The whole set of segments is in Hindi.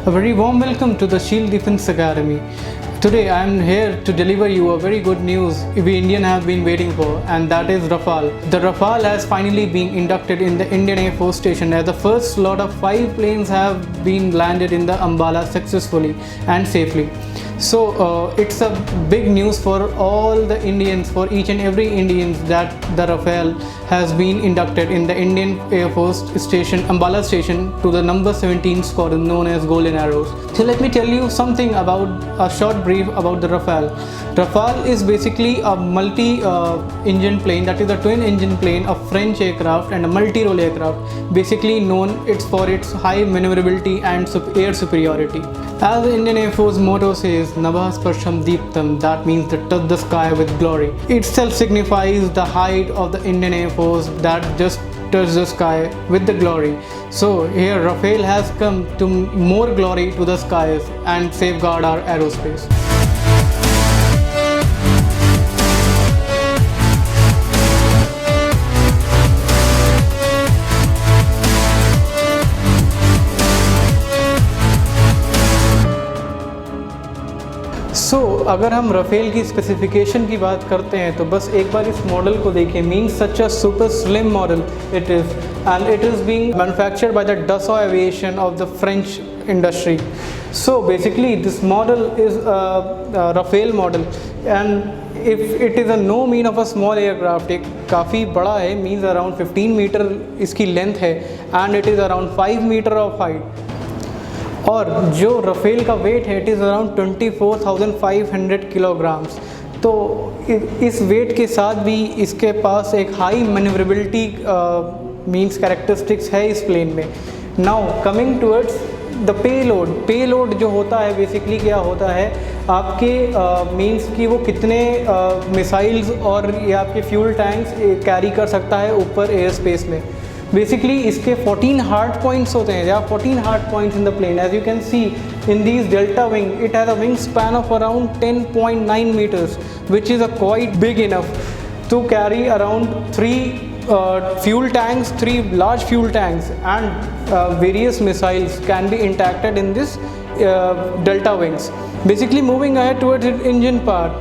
A very warm welcome to the Shield Defense Academy. Today I am here to deliver you a very good news we Indian have been waiting for, and that is Rafale. The Rafale has finally been inducted in the Indian Air Force Station as the first lot of 5 planes have been landed in the Ambala successfully and safely. So it's a big news for all the Indians, for each and every Indian, that the Rafale has been inducted in the Indian Air Force Station, Ambala Station, to the number 17 squadron known as Golden Arrows. So let me tell you something about a short brief about the Rafale. Rafale is basically a multi-engine plane, that is a twin-engine plane, a French aircraft and a multi-role aircraft, basically known for its high maneuverability and air superiority. As the Indian Air Force motto says, Nabha Sparsham Deeptam, that means to touch the sky with glory. Itself signifies the height of the Indian Air Force that just touch the sky with the glory. So here Rafale has come to more glory to the skies and safeguard our aerospace. So अगर हम रफेल की स्पेसिफिकेशन की बात करते हैं तो बस एक बार इस मॉडल को देखिए. Means such a super slim model it is, and it is being manufactured by the Dassault aviation of the French industry. So basically this model is Rafale model, and if it is a no mean of a small aircraft. एक काफ़ी बड़ा है, मीन्स अराउंड 15 मीटर इसकी लेंथ है, and it is around 5 meter of height. और जो रफेल का वेट है इट इज़ अराउंड 24,500 किलोग्राम्स. तो इस वेट के साथ भी इसके पास एक हाई मैन्यूवरेबिलिटी मीन्स कैरेक्टरिस्टिक्स है इस प्लेन में. Now coming towards the payload जो होता है, बेसिकली क्या होता है आपके मीन्स कि वो कितने मिसाइल्स और या आपके फ्यूल टैंक्स कैरी कर सकता है ऊपर एयर स्पेस में. बेसिकली इसके 14 हार्ड पॉइंट्स होते हैं. there are 14 hard points in the plane. As you can see in these delta wing it has a wing span of around 10.9 meters, which is a quite big enough to carry around 3 large fuel tanks, and various missiles can be intacted in this delta wings. Basically moving ahead towards its engine part,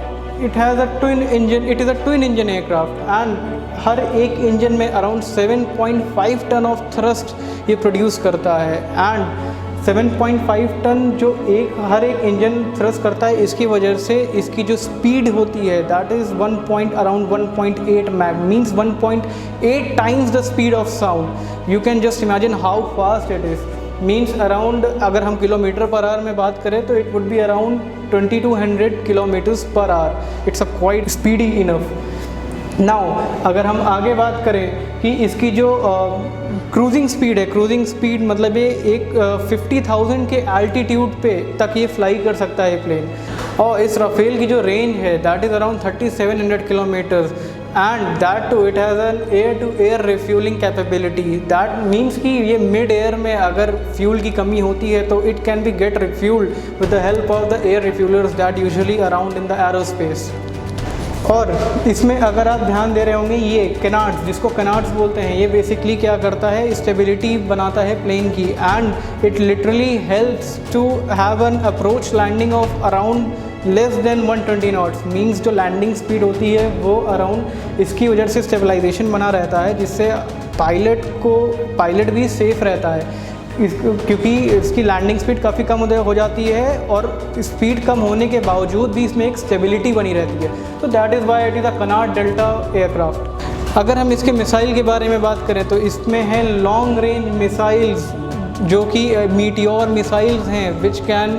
it has a twin engine. It is a twin engine aircraft, and हर एक इंजन में अराउंड 7.5 टन ऑफ थ्रस्ट ये प्रोड्यूस करता है. एंड 7.5 टन जो हर एक इंजन थ्रस्ट करता है, इसकी वजह से इसकी जो स्पीड होती है that is around 1.8 mach, means 1.8 times the speed of sound. You can just imagine how fast it is. Means around अगर हम किलोमीटर पर आवर में बात करें तो it would be around 2200 kilometres per hour. It's a quite speedy enough. Now अगर हम आगे बात करें कि इसकी जो क्रूजिंग स्पीड है, क्रूजिंग स्पीड मतलब ये एक 50,000 के एल्टीट्यूड पे तक ये फ्लाई कर सकता है प्लेन. और इस रफेल की जो रेंज है that is around 3700 kilometres, and that too it has an air to air refuelling capability. That means कि ये मिड एयर में अगर फ्यूल की कमी होती है तो it can be get refuelled with the help of the air refuellers that usually around in the aerospace. और इसमें अगर आप ध्यान दे रहे होंगे ये कैनार्ड्स, जिसको कैनार्ड्स बोलते हैं, ये बेसिकली क्या करता है, स्टेबिलिटी बनाता है प्लेन की, and it literally helps to have an approach landing of around less than 120 knots. Means जो लैंडिंग स्पीड होती है वो अराउंड इसकी वजह से स्टेबलाइजेशन बना रहता है, जिससे पायलट भी सेफ़ रहता है. क्योंकि इसकी लैंडिंग स्पीड काफ़ी कम हो जाती है और स्पीड कम होने के बावजूद भी इसमें एक स्टेबिलिटी बनी रहती है. तो that is why it is a canard delta aircraft. अगर हम इसके मिसाइल के बारे में बात करें तो इसमें है लॉन्ग रेंज मिसाइल्स जो कि मीटियोर मिसाइल्स हैं, which can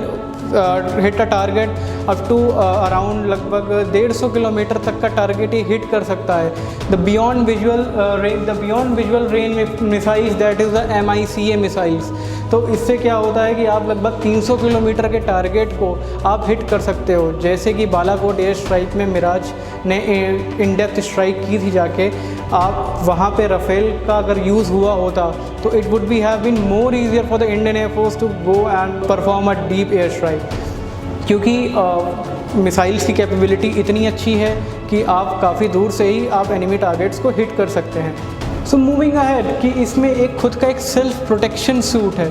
hit a target up to around लगभग 150 किलोमीटर तक का टारगेट ये हिट कर सकता है. The beyond visual range missiles that is the MICA missiles. तो इससे क्या होता है कि आप लगभग 300 किलोमीटर के टारगेट को आप हिट कर सकते हो. जैसे कि बालाकोट एयर स्ट्राइक में मिराज ने इन डेप्थ स्ट्राइक की थी जाके, आप वहाँ पे रफेल का अगर यूज़ हुआ होता तो it would be have been more easier for the Indian air force to go and perform a deep air strike. क्योंकि मिसाइल्स की कैपेबिलिटी इतनी अच्छी है कि आप काफ़ी दूर से ही आप एनिमी टारगेट्स को हिट कर सकते हैं. सो मूविंग अहेड कि इसमें एक खुद का एक सेल्फ प्रोटेक्शन सूट है.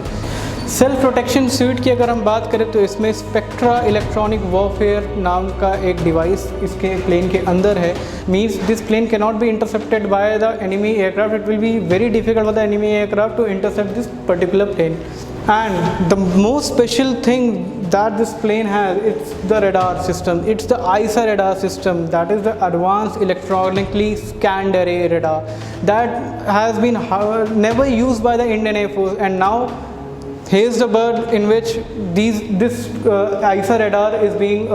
सेल्फ प्रोटेक्शन सूट की अगर हम बात करें तो इसमें स्पेक्ट्रा इलेक्ट्रॉनिक वॉरफेयर नाम का एक डिवाइस इसके प्लेन के अंदर है। Means this plane can not be intercepted by the enemy aircraft, it will be very difficult for the enemy aircraft to intercept this particular plane. And the most special thing that this plane has, it's the radar system. It's the ISA radar system, that is the advanced electronically scanned array radar that has been never used by the Indian Air Force, and now here's the bird in which this ISA radar is being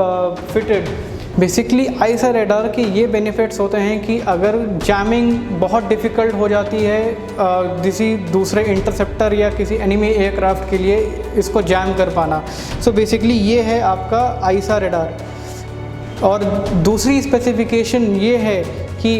fitted. Basically I saw radar के ये बेनिफिट्स होते हैं कि अगर जैमिंग बहुत डिफ़िकल्ट हो जाती है किसी दूसरे इंटरसेप्टर या किसी एनिमी एयरक्राफ्ट के लिए इसको जैम कर पाना, सो बेसिकली ये है आपका आईसा रेडार। और दूसरी स्पेसिफिकेशन ये है कि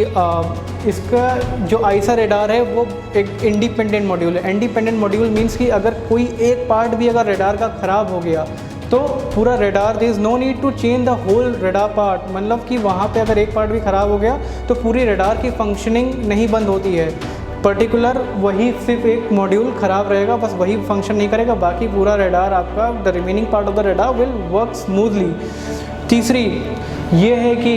इसका जो आईसा रेडार है वो एक इंडिपेंडेंट मॉड्यूल है। इंडिपेंडेंट मॉड्यूल मीन्स कि अगर कोई एक पार्ट भी अगर रेडार का ख़राब हो गया तो पूरा radar, there is no need to change the whole radar part, मतलब कि वहाँ पे अगर एक पार्ट भी ख़राब हो गया तो पूरी रेडार की फंक्शनिंग नहीं बंद होती है। पर्टिकुलर वही सिर्फ एक मॉड्यूल ख़राब रहेगा, बस वही फंक्शन नहीं करेगा, बाकी पूरा रेडार आपका the remaining part of the radar will work smoothly. तीसरी ये है कि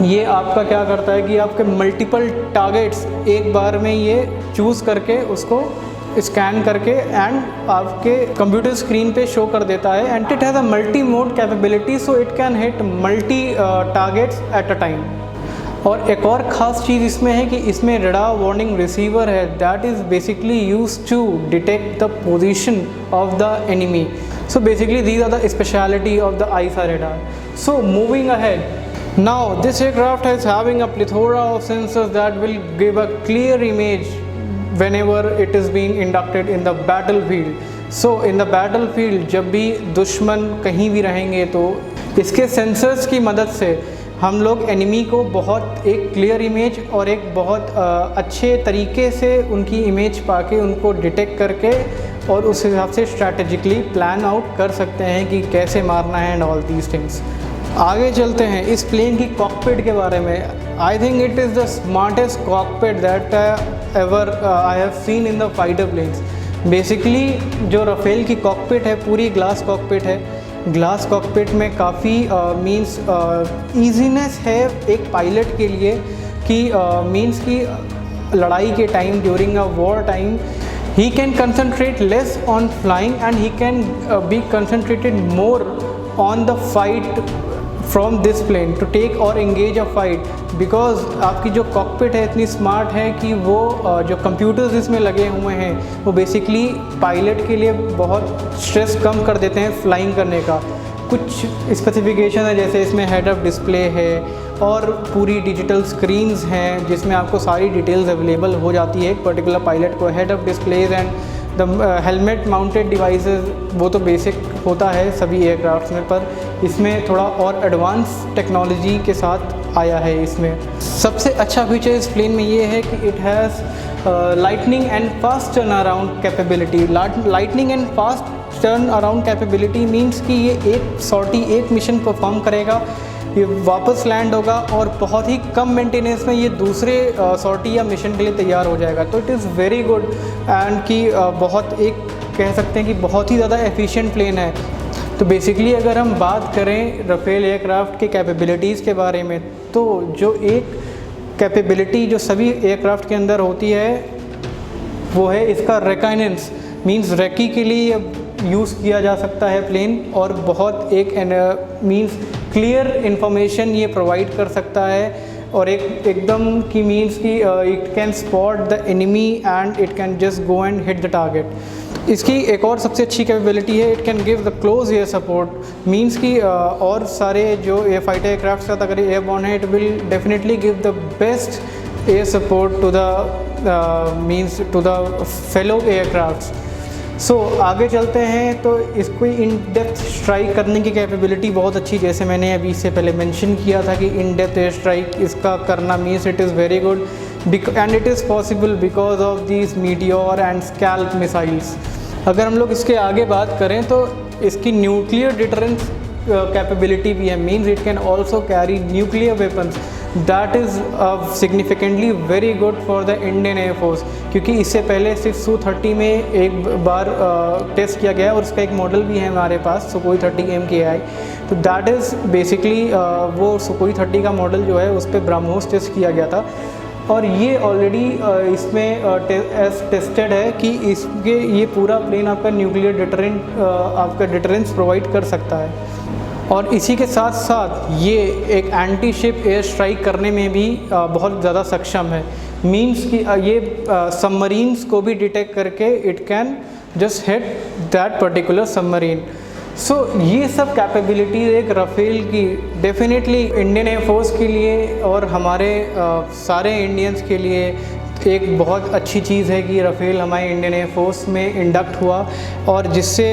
ये आपका क्या करता है कि आपके मल्टीपल टारगेट्स एक बार में ये चूज़ करके उसको स्कैन करके एंड आपके कंप्यूटर स्क्रीन पे शो कर देता है। And it has a multi mode capability, so it can hit multi targets at a time. और एक और ख़ास चीज़ इसमें है कि इसमें रडार वार्निंग रिसीवर है that is basically used to detect the position of the enemy. So basically these are the speciality of the AESA radar. So moving ahead, now this aircraft is having a plethora of sensors that will give a clear image whenever it is being inducted in the battlefield. So in the battlefield जब भी दुश्मन कहीं भी रहेंगे तो इसके सेंसर्स की मदद से हम लोग एनिमी को बहुत एक क्लियर इमेज और एक बहुत अच्छे तरीके से उनकी इमेज पाके उनको डिटेक्ट करके और उस हिसाब से स्ट्रैटेजिकली प्लान आउट कर सकते हैं कि कैसे मारना है एंड ऑल दीज थिंग्स। आगे चलते हैं इस प्लेन की कॉकपिट के बारे में। I think it is the smartest cockpit that ever I have seen in the fighter planes. Basically जो राफेल की कॉकपिट है पूरी ग्लास कॉकपिट है। ग्लास कॉकपिट में काफ़ी मीन्स ईजीनेस है एक पायलट के लिए कि मीन्स की लड़ाई के time during a war time he can concentrate less on flying and he can be concentrated more on the fight from this plane to take or engage a fight, because आपकी जो कॉकपिट है इतनी स्मार्ट है कि वो जो कंप्यूटर्स इसमें लगे हुए हैं वो बेसिकली पायलट के लिए बहुत स्ट्रेस कम कर देते हैं फ्लाइंग करने का। कुछ स्पेसिफिकेशन है जैसे इसमें हेड अप डिस्प्ले है और पूरी डिजिटल स्क्रीन्स हैं जिसमें आपको सारी डिटेल्स अवेलेबल हो जाती है एक पर्टिकुलर पायलट को। Head up displays and the helmet mounted devices वो तो बेसिक होता है सभी एयरक्राफ्ट्स में, पर इसमें थोड़ा और एडवांस टेक्नोलॉजी के साथ आया है। इसमें सबसे अच्छा फीचर इस प्लेन में ये है कि it has lightning and fast turn around capability. Lightning and fast turn around capability means कि ये एक सॉर्टी एक मिशन परफॉर्म करेगा, ये वापस लैंड होगा और बहुत ही कम मेंटेनेंस में ये दूसरे सॉर्टी या मिशन के लिए तैयार हो जाएगा। तो it is very good and कि बहुत एक कह सकते हैं कि बहुत ही ज़्यादा एफिशिएंट प्लेन है। तो बेसिकली अगर हम बात करें राफेल एयरक्राफ्ट के कैपेबिलिटीज़ के बारे में, तो जो एक कैपेबिलिटी जो सभी एयरक्राफ्ट के अंदर होती है वो है इसका रेकाइनेंस। मीन्स रेकी के लिए यूज़ किया जा सकता है प्लेन और बहुत एक मीन्स क्लियर इन्फॉर्मेशन ये प्रोवाइड कर सकता है और एक एकदम की मीन्स की it can spot the enemy and it can just go and hit the target. इसकी एक और सबसे अच्छी कैपेबिलिटी है it can give the close air support. Means कि और सारे जो एयर फाइटर एयरक्राफ्ट के साथ अगर एयरबॉर्न है it will definitely give the best air support to the means to the fellow aircrafts. So आगे चलते हैं तो इसको इन डेप्थ स्ट्राइक करने की कैपेबिलिटी बहुत अच्छी, जैसे मैंने अभी इससे पहले मेंशन किया था कि इन डेप्थ एयर स्ट्राइक इसका करना means it is very good and it is possible because of these meteor and scalp missiles. अगर हम लोग इसके आगे बात करें तो इसकी न्यूक्लियर डिटरेंस कैपेबिलिटी भी है। Means it can also carry nuclear weapons. That is significantly very good for the Indian air force, क्योंकि इससे पहले सिर्फ Su-30 में एक बार टेस्ट किया गया और उसका एक मॉडल भी है हमारे पास, Sukhoi 30 MKI। तो दैट इज़ बेसिकली वो Sukhoi 30 का मॉडल जो है उस पर ब्रह्मोस टेस्ट किया गया था, और ये ऑलरेडी इसमें टेस्टेड है कि इसके ये पूरा प्लेन आपका न्यूक्लियर डिटरेंट आपका डिटरेंस प्रोवाइड कर सकता है। और इसी के साथ साथ ये एक एंटी शिप एयर स्ट्राइक करने में भी बहुत ज़्यादा सक्षम है। मींस कि ये सबमरीन्स को भी डिटेक्ट करके it can just hit that particular submarine. So ये सब कैपेबिलिटी एक राफेल की डेफिनेटली इंडियन एयरफोर्स के लिए और हमारे सारे इंडियंस के लिए एक बहुत अच्छी चीज़ है कि राफेल हमारे इंडियन एयरफोर्स में इंडक्ट हुआ, और जिससे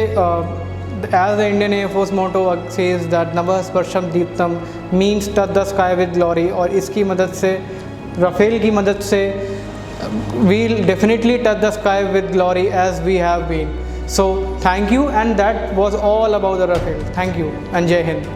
as the Indian Air Force motto says that Navah Sparsham Deeptam means touch the sky with glory, और इसकी मदद से राफेल की मदद से we'll definitely touch the sky with glory as we have been. So thank you, and that was all about the Rafale. Thank you and Jai Hind.